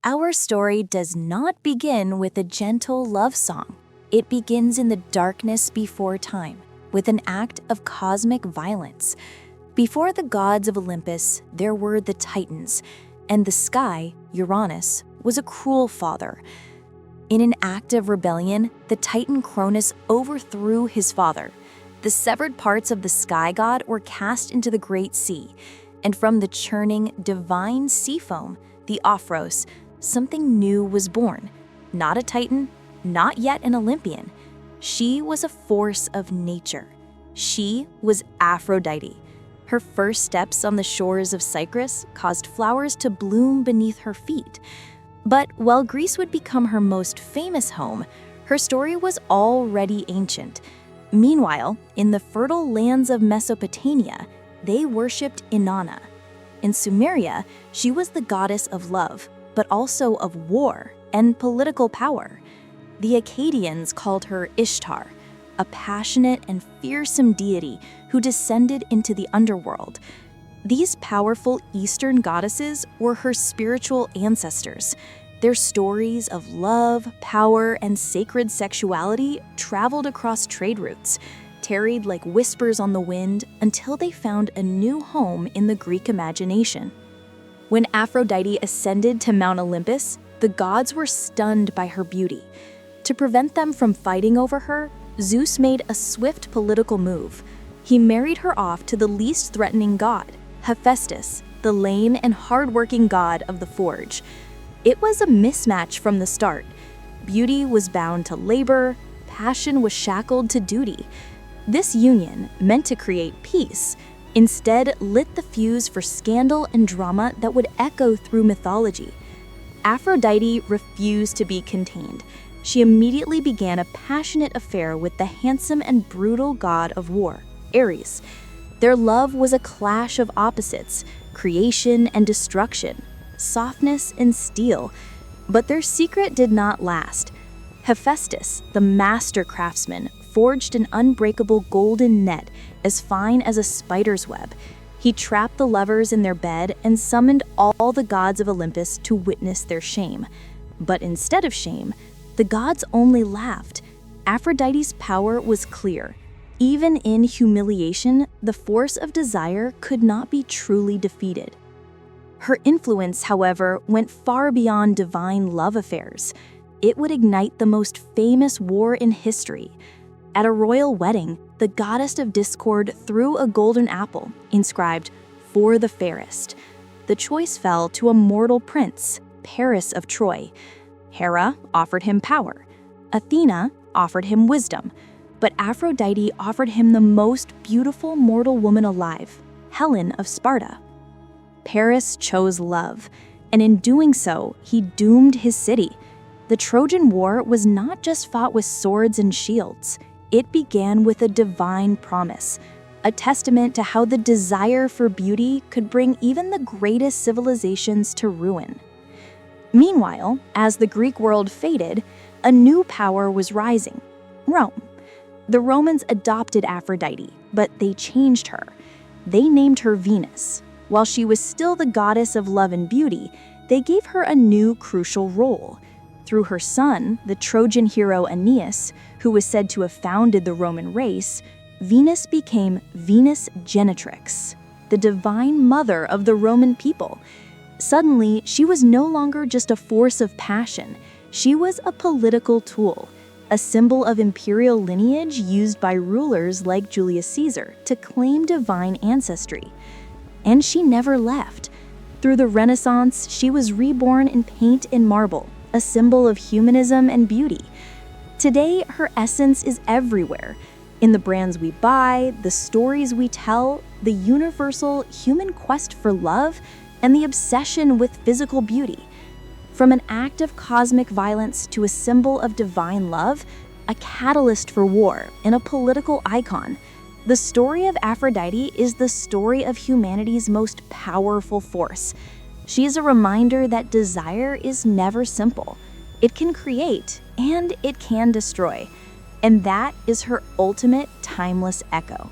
Our story does not begin with a gentle love song. It begins in the darkness before time, with an act of cosmic violence. Before the gods of Olympus, there were the Titans, and the sky, Uranus, was a cruel father. In an act of rebellion, the Titan Cronus overthrew his father. The severed parts of the sky god were cast into the great sea, and from the churning, divine sea foam, the Ophros, something new was born. Not a Titan, not yet an Olympian. She was a force of nature. She was Aphrodite. Her first steps on the shores of Cyprus caused flowers to bloom beneath her feet. But while Greece would become her most famous home, her story was already ancient. Meanwhile, in the fertile lands of Mesopotamia, they worshipped Inanna. In Sumeria, she was the goddess of love, but also of war and political power. The Akkadians called her Ishtar, a passionate and fearsome deity who descended into the underworld. These powerful Eastern goddesses were her spiritual ancestors. Their stories of love, power, and sacred sexuality traveled across trade routes, tarried like whispers on the wind until they found a new home in the Greek imagination. When Aphrodite ascended to Mount Olympus, the gods were stunned by her beauty. To prevent them from fighting over her, Zeus made a swift political move. He married her off to the least threatening god, Hephaestus, the lame and hardworking god of the forge. It was a mismatch from the start. Beauty was bound to labor, passion was shackled to duty. This union, meant to create peace, instead lit the fuse for scandal and drama that would echo through mythology. Aphrodite refused to be contained. She immediately began a passionate affair with the handsome and brutal god of war, Ares. Their love was a clash of opposites, creation and destruction, softness and steel. But their secret did not last. Hephaestus, the master craftsman, forged an unbreakable golden net as fine as a spider's web. He trapped the lovers in their bed and summoned all the gods of Olympus to witness their shame. But instead of shame, the gods only laughed. Aphrodite's power was clear. Even in humiliation, the force of desire could not be truly defeated. Her influence, however, went far beyond divine love affairs. It would ignite the most famous war in history. At a royal wedding, the goddess of discord threw a golden apple, inscribed, "For the fairest." The choice fell to a mortal prince, Paris of Troy. Hera offered him power. Athena offered him wisdom. But Aphrodite offered him the most beautiful mortal woman alive, Helen of Sparta. Paris chose love, and in doing so, he doomed his city. The Trojan War was not just fought with swords and shields. It began with a divine promise, a testament to how the desire for beauty could bring even the greatest civilizations to ruin. Meanwhile, as the Greek world faded, a new power was rising: Rome. The Romans adopted Aphrodite, but they changed her. They named her Venus. While she was still the goddess of love and beauty, they gave her a new crucial role. Through her son, the Trojan hero Aeneas, who was said to have founded the Roman race, Venus became Venus Genetrix, the divine mother of the Roman people. Suddenly, she was no longer just a force of passion. She was a political tool, a symbol of imperial lineage used by rulers like Julius Caesar to claim divine ancestry. And she never left. Through the Renaissance, she was reborn in paint and marble, a symbol of humanism and beauty. Today, her essence is everywhere. In the brands we buy, the stories we tell, the universal human quest for love, and the obsession with physical beauty. From an act of cosmic violence to a symbol of divine love, a catalyst for war, and a political icon, the story of Aphrodite is the story of humanity's most powerful force. She is a reminder that desire is never simple. It can create, and it can destroy. And that is her ultimate timeless echo.